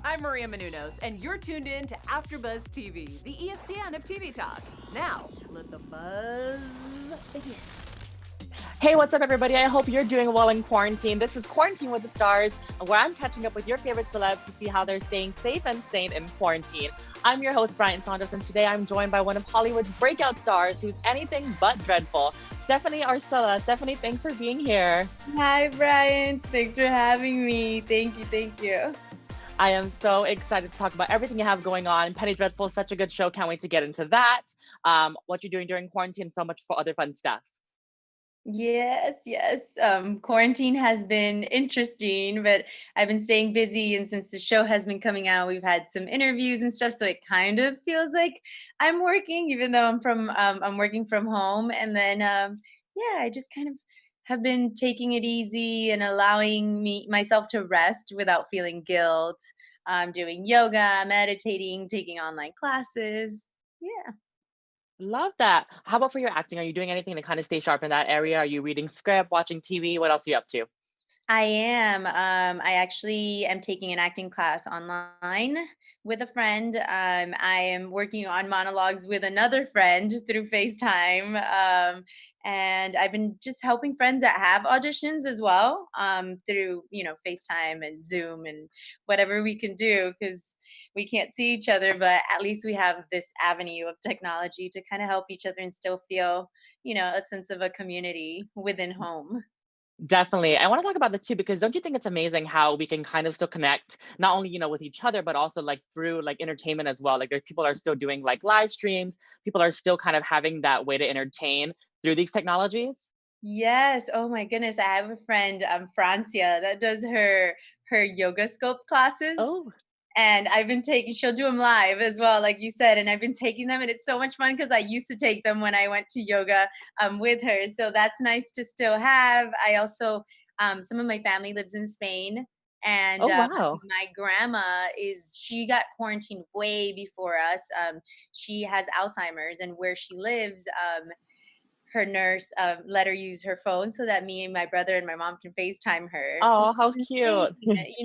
I'm Maria Menounos, and you're tuned in to AfterBuzz TV, the ESPN of TV talk. Now, let the buzz begin. Hey, what's up, everybody? I hope you're doing well in quarantine. This is Quarantine with the Stars, where I'm catching up with your favorite celebs to see how they're staying safe and sane in quarantine. I'm your host, Brian Saunders, and today I'm joined by one of Hollywood's breakout stars who's anything but dreadful, Stephanie Arcila. Stephanie, thanks for being here. Hi, Brian. Thanks for having me. Thank you. Thank you. I am so excited to talk about everything you have going on. Penny Dreadful is such a good show. Can't wait to get into that. What you're doing during quarantine, so much for other fun stuff. Yes. Quarantine has been interesting, but I've been staying busy. And since the show has been coming out, we've had some interviews and stuff. So it kind of feels like I'm working, even though I'm working from home. And then, I just kind of have been taking it easy and allowing myself to rest without feeling guilt. Doing yoga, meditating, taking online classes. Yeah. Love that. How about for your acting? Are you doing anything to kind of stay sharp in that area? Are you reading script, watching TV? What else are you up to? I am. I actually am taking an acting class online with a friend. I am working on monologues with another friend through FaceTime. And I've been just helping friends that have auditions as well, through, FaceTime and Zoom and whatever we can do, because we can't see each other, but at least we have this avenue of technology to kind of help each other and still feel, a sense of a community within home. Definitely. I want to talk about this too because don't you think it's amazing how we can kind of still connect not only, with each other, but also like through like entertainment as well. Like there's people are still doing like live streams. People are still kind of having that way to entertain through these technologies. Yes. Oh my goodness. I have a friend, Francia, that does her yoga sculpt classes. Oh, And I've been taking she'll do them live as well, like you said, and I've been taking them, and it's so much fun because I used to take them when I went to yoga, with her, so that's nice to still have. I also, some of my family lives in Spain, and, oh wow. my grandma she got quarantined way before us. She has Alzheimer's, and where she lives, her nurse, let her use her phone so that me and my brother and my mom can FaceTime her, which Oh, how is insane, cute.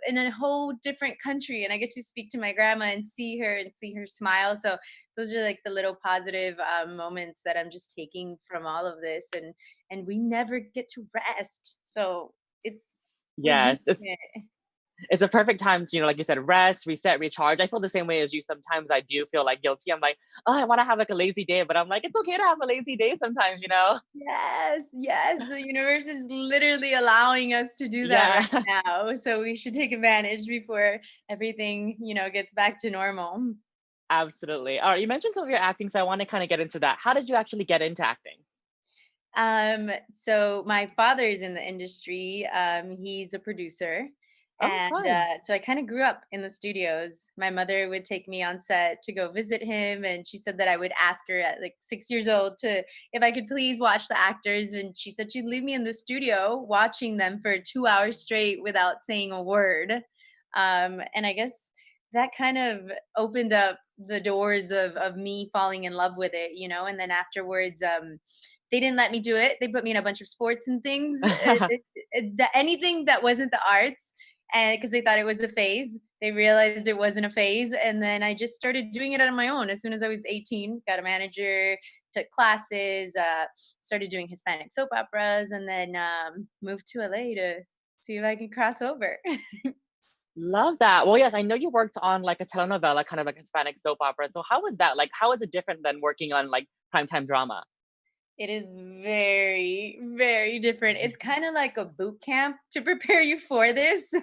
in a whole different country, and I get to speak to my grandma and see her smile. So those are like the little positive, moments that I'm just taking from all of this, and we never get to rest. So it's we're doing Yes, it's it. it's a perfect time to, like you said, rest, reset, recharge. I feel the same way as you. Sometimes I do feel like guilty. I'm like, oh, I want to have like a lazy day, but I'm like, it's okay to have a lazy day sometimes. Yes, the universe is literally allowing us to do that Yeah. right now. So we should take advantage before everything, gets back to normal. Absolutely. All right, you mentioned some of your acting, so I want to kind of get into that. How did you actually get into acting? So my father's in the industry. He's a producer. Oh, And fun. so I kind of grew up in the studios. My mother would take me on set to go visit him, and she said that I would ask her at like 6 years old to if I could please watch the actors. And she said she'd leave me in the studio watching them for 2 hours straight without saying a word. And I guess that kind of opened up the doors of me falling in love with it, and then afterwards, they didn't let me do it. They put me in a bunch of sports and things, anything that wasn't the arts, and because they thought it was a phase. They realized it wasn't a phase, and then I just started doing it on my own. As soon as I was 18, got a manager, took classes, started doing Hispanic soap operas, and then moved to LA to see if I could cross over. Love that. Well, yes, I know you worked on like a telenovela, kind of like Hispanic soap opera. So how was that? Like, how is it different than working on like primetime drama? It is very, very different. It's kind of like a boot camp to prepare you for this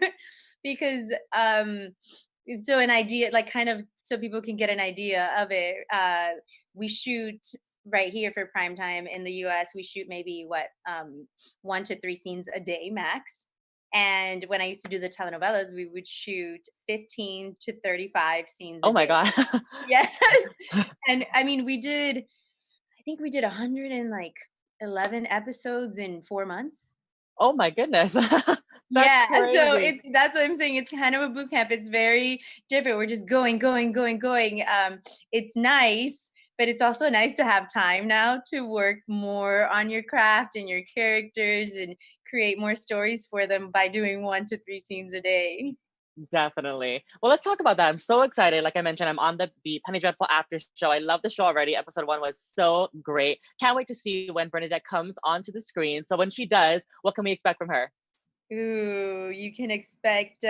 because so an idea like kind of so people can get an idea of it. We shoot right here for prime time in the US. We shoot maybe what 1 to 3 scenes a day max. And when I used to do the telenovelas, we would shoot 15 to 35 scenes a Oh my day. God. Yes. And I mean, I think we did 100 and like 11 episodes in 4 months. Oh my goodness. That's Yeah, so crazy. that's what I'm saying, it's kind of a boot camp, it's very different, we're just going. It's nice, but it's also nice to have time now to work more on your craft and your characters and create more stories for them by doing 1 to 3 scenes a day. Definitely. Well, let's talk about that. I'm so excited. Like I mentioned, I'm on the Penny Dreadful after show. I love the show already. Episode one was so great. Can't wait to see when Bernadette comes onto the screen. So when she does, what can we expect from her? Ooh, you can expect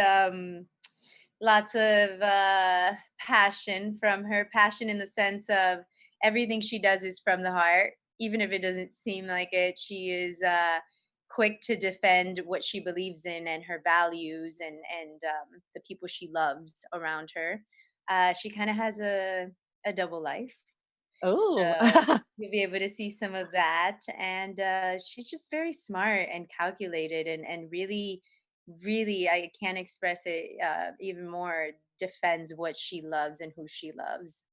lots of passion from her. Passion in the sense of everything she does is from the heart, even if it doesn't seem like it. She is quick to defend what she believes in and her values and the people she loves around her. She kind of has a double life. Oh, So you'll be able to see some of that. And she's just very smart and calculated and really, really, I can't express it even more, defends what she loves and who she loves.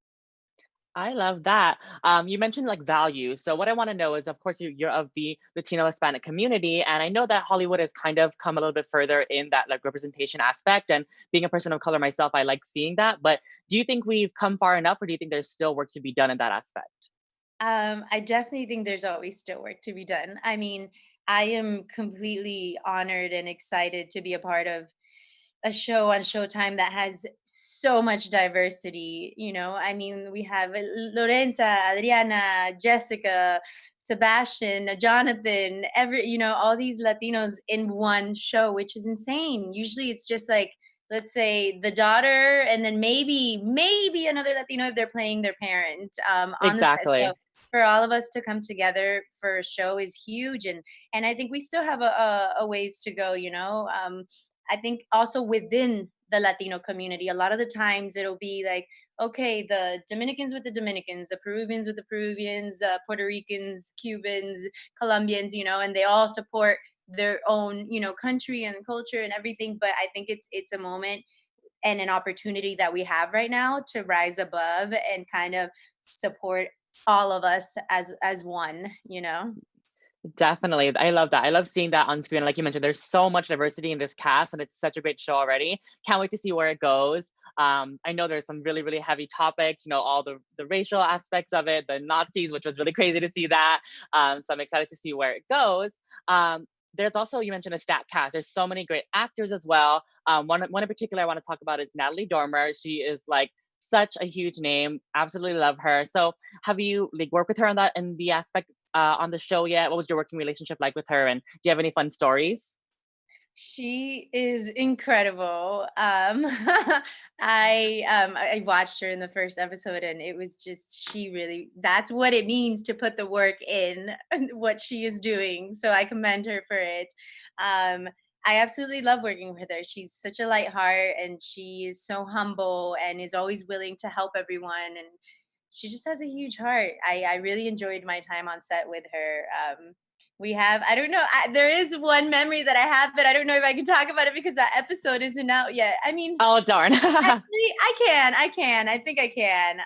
I love that. You mentioned like values. So what I want to know is, of course, you're of the Latino Hispanic community, and I know that Hollywood has kind of come a little bit further in that like representation aspect. And being a person of color myself, I like seeing that. But do you think we've come far enough, or do you think there's still work to be done in that aspect? I definitely think there's always still work to be done. I mean, I am completely honored and excited to be a part of a show on Showtime that has so much diversity. I mean, we have Lorenza, Adriana, Jessica, Sebastian, Jonathan, all these Latinos in one show, which is insane. Usually it's just like, let's say the daughter and then maybe another Latino if they're playing their parent on the set. So Exactly. for all of us to come together for a show is huge, and I think we still have a ways to go. I think also within the Latino community, a lot of the times it'll be like, okay, the Dominicans with the Dominicans, the Peruvians with the Peruvians, Puerto Ricans, Cubans, Colombians, and they all support their own, country and culture and everything. But I think it's a moment and an opportunity that we have right now to rise above and kind of support all of us as one. Definitely. I love that. I love seeing that on screen. Like you mentioned, there's so much diversity in this cast, and it's such a great show already. Can't wait to see where it goes. I know there's some really, really heavy topics, all the racial aspects of it, the Nazis, which was really crazy to see that. So I'm excited to see where it goes. There's also, you mentioned a stat cast. There's so many great actors as well. One in particular I want to talk about is Natalie Dormer. She is like such a huge name. Absolutely love her. So have you like worked with her on that in the aspect on the show yet? What was your working relationship like with her? And do you have any fun stories? She is incredible. I watched her in the first episode and it was just she really that's what it means to put the work in what she is doing. So I commend her for it. I absolutely love working with her. She's such a light heart and she is so humble and is always willing to help everyone and she just has a huge heart. I really enjoyed my time on set with her. I don't know, there is one memory that I have, but I don't know if I can talk about it because that episode isn't out yet. I mean, Oh, darn. actually, I think I can.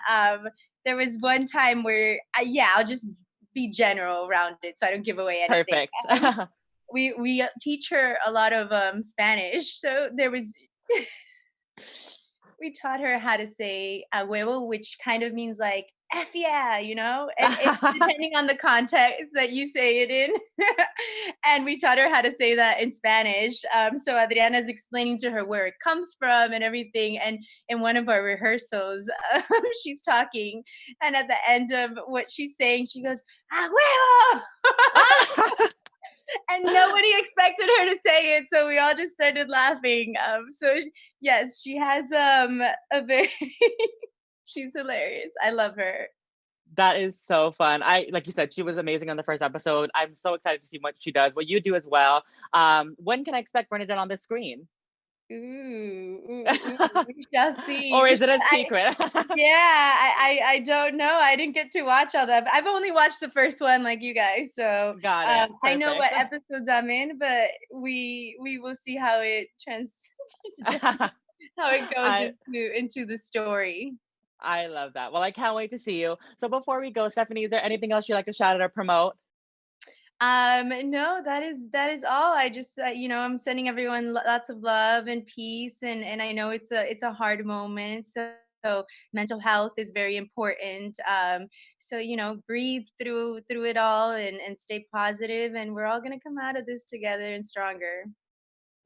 There was one time where, yeah, I'll just be general around it so I don't give away anything. Perfect. We teach her a lot of Spanish, so there was we taught her how to say a huevo, which kind of means like F yeah, and it, depending on the context that you say it in. And we taught her how to say that in Spanish. So Adriana is explaining to her where it comes from and everything. And in one of our rehearsals, she's talking, and at the end of what she's saying, she goes, "A huevo!" And nobody expected her to say it, so we all just started laughing. Yes, she has a very she's hilarious. I love her. That is so fun. Like you said, she was amazing on the first episode. I'm so excited to see what she does, what you do as well. When can I expect Bernadette on the screen? We shall see. Or is it a secret? Yeah, I don't know. I didn't get to watch all that. I've only watched the first one, like you guys. So Got it. I know Perfect. what episodes I'm in, but we will see how it how it goes I into the story. I love that. Well, I can't wait to see you. So before we go, Stephanie, is there anything else you'd like to shout out or promote? No, that is all. I just, I'm sending everyone lots of love and peace, and I know it's a hard moment, so mental health is very important. So breathe through it all and stay positive, and we're all gonna come out of this together and stronger.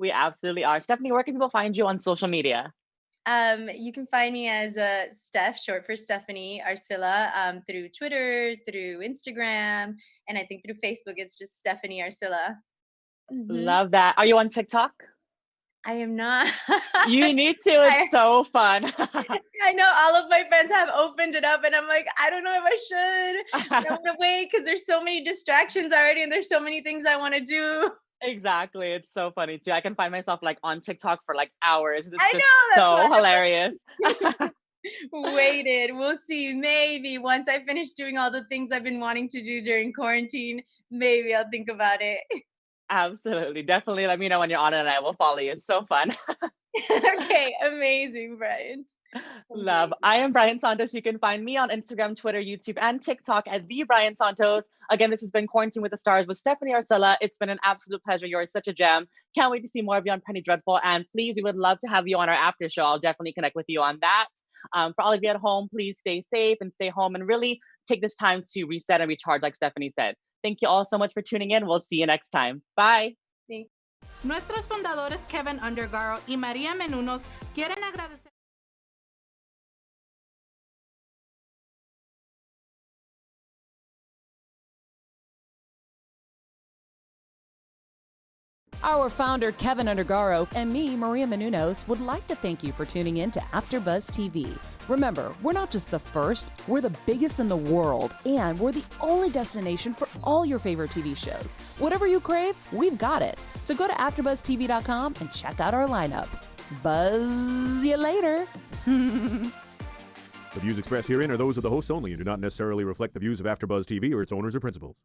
We absolutely are. Stephanie, where can people find you on social media? You can find me as Steph, short for Stephanie Arcila, through Twitter, through Instagram, and I think through Facebook. It's just Stephanie Arcila. Love that. Are you on TikTok? I am not. You need to. It's so fun. I know all of my friends have opened it up, and I'm like, I don't know if I should. I want to wait because there's so many distractions already, and there's so many things I want to do. Exactly. It's so funny too. I can find myself like on TikTok for like hours. It's I just know. That's so hilarious. Waited. We'll see. Maybe once I finish doing all the things I've been wanting to do during quarantine, maybe I'll think about it. Absolutely. Definitely let me know when you're on it and I will follow you. It's so fun. Okay, amazing, Brian. Love. I am Brian Santos. You can find me on Instagram, Twitter, YouTube, and TikTok at the Brian Santos. Again, this has been Quarantine with the Stars with Stephanie Arcila. It's been an absolute pleasure. You're such a gem. Can't wait to see more of you on Penny Dreadful. And please, we would love to have you on our after show. I'll definitely connect with you on that. For all of you at home, please stay safe and stay home and really take this time to reset and recharge, like Stephanie said. Thank you all so much for tuning in. We'll see you next time. Bye. Nuestros fundadores Kevin Undergaro y María Menunos quieren agradecer. Our founder, Kevin Undergaro, and me, Maria Menounos, would like to thank you for tuning in to AfterBuzz TV. Remember, we're not just the first, we're the biggest in the world, and we're the only destination for all your favorite TV shows. Whatever you crave, we've got it. So go to AfterBuzzTV.com and check out our lineup. Buzz you later. The views expressed herein are those of the hosts only and do not necessarily reflect the views of AfterBuzz TV or its owners or principals.